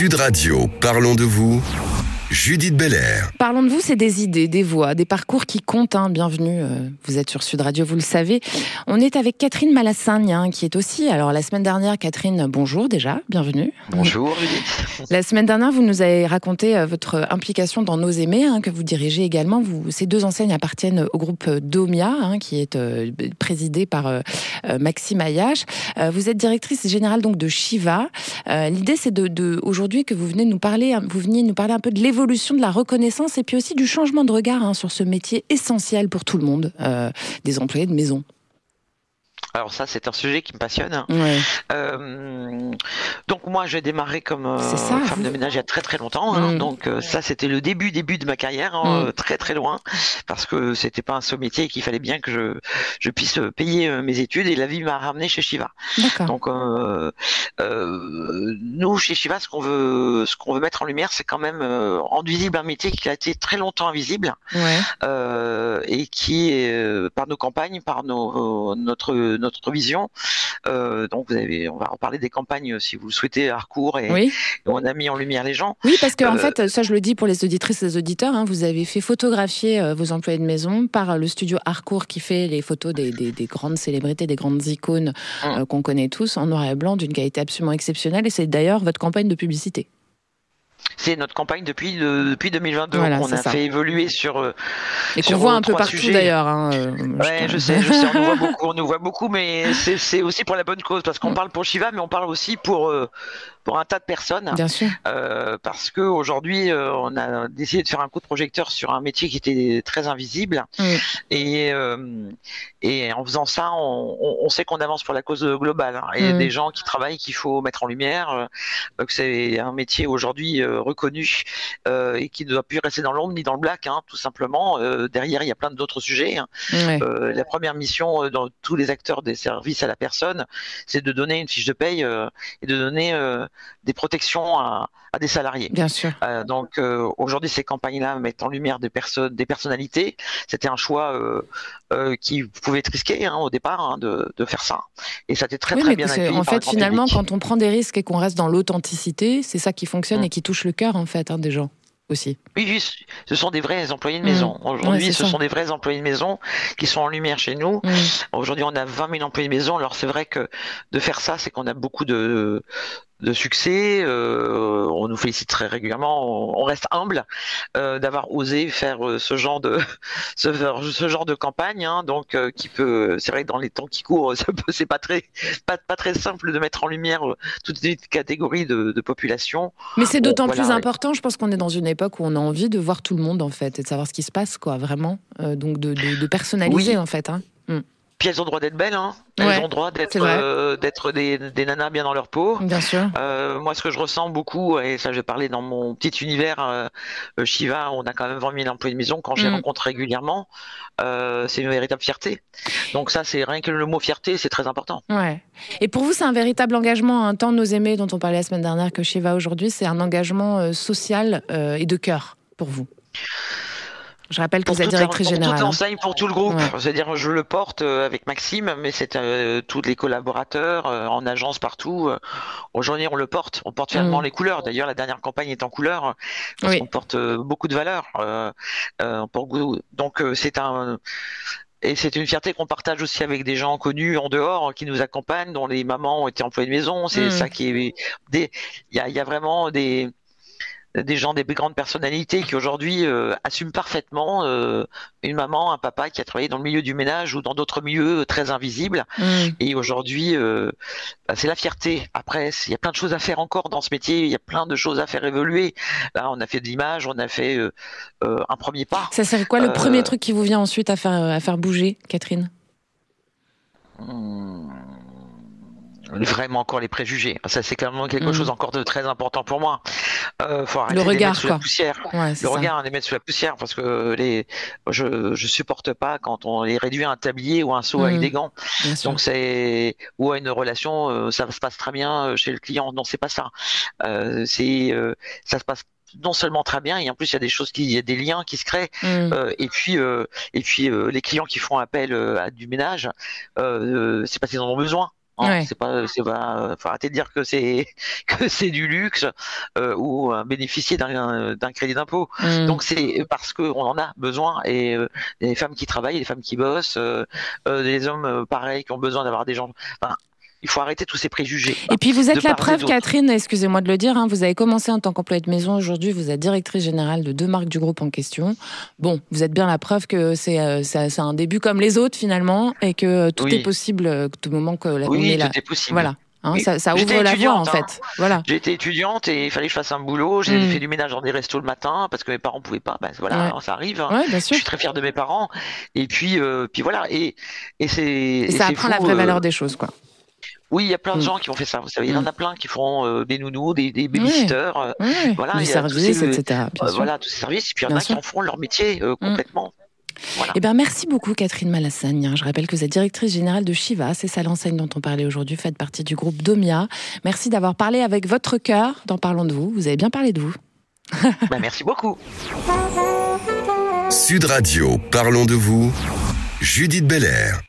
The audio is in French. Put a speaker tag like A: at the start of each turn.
A: Sud Radio, parlons de vous. Judith Belair.
B: Parlons de vous, c'est des idées, des voix, des parcours qui comptent. Bienvenue, vous êtes sur Sud Radio, vous le savez. On est avec Catherine Malassagne, qui est aussi... Alors, la semaine dernière, Catherine, bonjour déjà, bienvenue.
C: Bonjour, Judith.
B: La semaine dernière, vous nous avez raconté votre implication dans Nos Aimés, que vous dirigez également. Ces deux enseignes appartiennent au groupe Domia, qui est présidé par Maxime Ayache. Vous êtes directrice générale donc de Shiva. L'idée, c'est aujourd'hui que vous veniez nous parler un peu de l'évolution de la reconnaissance et puis aussi du changement de regard sur ce métier essentiel pour tout le monde, des employés de maison.
C: Alors ça, c'est un sujet qui me passionne.
B: Ouais.
C: Donc moi, j'ai démarré comme femme de ménage il y a très très longtemps. Donc ça, c'était le début de ma carrière, très très loin, parce que c'était pas un seul métier et qu'il fallait bien que je puisse payer mes études, et la vie m'a ramené chez Shiva.
B: D'accord.
C: Donc nous, chez Shiva, ce qu'on veut mettre en lumière, c'est quand même rendre visible un métier qui a été très longtemps invisible, et qui est par nos campagnes, par notre vision. Donc on va en parler des campagnes, si vous le souhaitez, Harcourt, et on a mis en lumière les gens.
B: Oui, parce que en fait, ça je le dis pour les auditrices et les auditeurs, vous avez fait photographier vos employés de maison par le studio Harcourt, qui fait les photos des grandes célébrités, des grandes icônes qu'on connaît tous, en noir et blanc, d'une qualité absolument exceptionnelle, et c'est d'ailleurs votre campagne de publicité.
C: C'est notre campagne depuis 2022.
B: Voilà,
C: on a fait évoluer sur
B: et qu'on voit un peu partout
C: sujets.
B: D'ailleurs.
C: Je sais, on nous voit beaucoup, mais c'est aussi pour la bonne cause, parce qu'on parle pour Shiva, mais on parle aussi pour un tas de personnes.
B: Bien sûr.
C: Parce que aujourd'hui, on a décidé de faire un coup de projecteur sur un métier qui était très invisible, et en faisant ça, on sait qu'on avance pour la cause globale. Et il y a des gens qui travaillent qu'il faut mettre en lumière, que c'est un métier aujourd'hui reconnu, et qui ne doit plus rester dans l'ombre ni dans le black, tout simplement. Derrière, il y a plein d'autres sujets. La première mission dans tous les acteurs des services à la personne, c'est de donner une fiche de paye et de donner des protections à des salariés.
B: Bien sûr.
C: Donc aujourd'hui, ces campagnes-là mettent en lumière des personnalités. C'était un choix qui pouvait être risqué au départ, de faire ça. Et ça a été très bien accueilli.
B: En fait, finalement, quand on prend des risques et qu'on reste dans l'authenticité, c'est ça qui fonctionne et qui touche le cœur, en fait, des gens aussi.
C: Oui, ce sont des vrais employés de maison. Aujourd'hui, ce sont des vrais employés de maison qui sont en lumière chez nous. Aujourd'hui, on a 20 000 employés de maison. Alors c'est vrai que de faire ça, c'est qu'on a beaucoup de succès, on nous félicite très régulièrement, on reste humble d'avoir osé faire ce genre de campagne, donc qui peut, c'est vrai que dans les temps qui courent, c'est pas très simple de mettre en lumière toute une catégorie de population.
B: Mais c'est d'autant plus important, je pense qu'on est dans une époque où on a envie de voir tout le monde, en fait, et de savoir ce qui se passe, quoi, vraiment, donc de personnaliser, en fait.
C: Puis elles ont le droit d'être belles, elles ont le droit d'être des nanas bien dans leur peau.
B: Bien sûr.
C: Moi, ce que je ressens beaucoup, et ça j'ai parlé dans mon petit univers Shiva, on a quand même 20 000 employés de maison, quand je les rencontre régulièrement, c'est une véritable fierté. Donc ça, c'est rien que le mot fierté, c'est très important.
B: Ouais. Et pour vous, c'est un véritable engagement, tant Nos Aimés dont on parlait la semaine dernière que Shiva aujourd'hui, c'est un engagement social et de cœur pour vous. Je rappelle que vous êtes directrice générale.
C: Pour toute l'enseigne, pour tout le groupe. C'est-à-dire, je le porte avec Maxime, mais c'est tous les collaborateurs en agence partout. Aujourd'hui, on le porte. On porte finalement les couleurs. D'ailleurs, la dernière campagne est en couleurs parce qu'on porte beaucoup de valeurs. Donc, c'est une fierté qu'on partage aussi avec des gens connus en dehors qui nous accompagnent, dont les mamans ont été employées de maison. C'est ça qui est. Il y a vraiment des gens, des grandes personnalités qui aujourd'hui assument parfaitement une maman, un papa qui a travaillé dans le milieu du ménage ou dans d'autres milieux très invisibles. Et aujourd'hui, c'est la fierté. Après, il y a plein de choses à faire encore dans ce métier, il y a plein de choses à faire évoluer. Là, on a fait de l'image, on a fait un premier pas.
B: Ça serait quoi le premier truc qui vous vient ensuite à faire bouger, Catherine ?
C: Vraiment encore les préjugés. Ça, c'est clairement quelque chose encore de très important pour moi. Faut arrêter
B: le regard,
C: de les mettre sous la poussière. Le regard, les mettre sous la poussière, parce que je supporte pas quand on les réduit à un tablier ou un seau avec des gants. Donc ou à une relation, ça se passe très bien chez le client. Non, c'est pas ça. Ça se passe non seulement très bien, et en plus il y a des liens qui se créent, et puis les clients qui font appel à du ménage, c'est parce qu'ils en ont besoin.
B: Ouais.
C: Faut arrêter de dire que c'est du luxe ou bénéficier d'un crédit d'impôt. Donc c'est parce qu'on en a besoin, et les femmes qui travaillent, les femmes qui bossent, les hommes pareil qui ont besoin d'avoir des gens. Enfin, il faut arrêter tous ces préjugés.
B: Et puis vous êtes la preuve, Catherine, excusez-moi de le dire, vous avez commencé en tant qu'employée de maison, aujourd'hui vous êtes directrice générale de 2 marques du groupe en question. Bon, vous êtes bien la preuve que c'est un début comme les autres finalement, et que tout est possible tout moment que on est là.
C: Tout est possible.
B: Voilà. Ça ouvre la voie en fait. Voilà.
C: J'ai été étudiante et il fallait que je fasse un boulot. J'ai fait du ménage dans des restos le matin parce que mes parents pouvaient pas. Ça arrive.
B: Ouais, bien sûr.
C: Je suis très fière de mes parents. Et puis voilà. Et
B: ça apprend la vraie valeur des choses, quoi.
C: Oui, il y a plein de gens qui ont fait ça. Vous savez, il y en a plein qui font des nounous, des babysitters, voilà,
B: du service, etc.
C: Voilà, tous ces services. Et puis il y en a qui en font leur métier complètement. Voilà.
B: Eh bien, merci beaucoup, Catherine Malassagne. Je rappelle que vous êtes directrice générale de Shiva, c'est ça l'enseigne dont on parlait aujourd'hui, faites partie du groupe Domia. Merci d'avoir parlé avec votre cœur dans Parlons de vous. Vous avez bien parlé de vous.
C: Merci beaucoup.
A: Sud Radio, Parlons de vous, Judith Belair.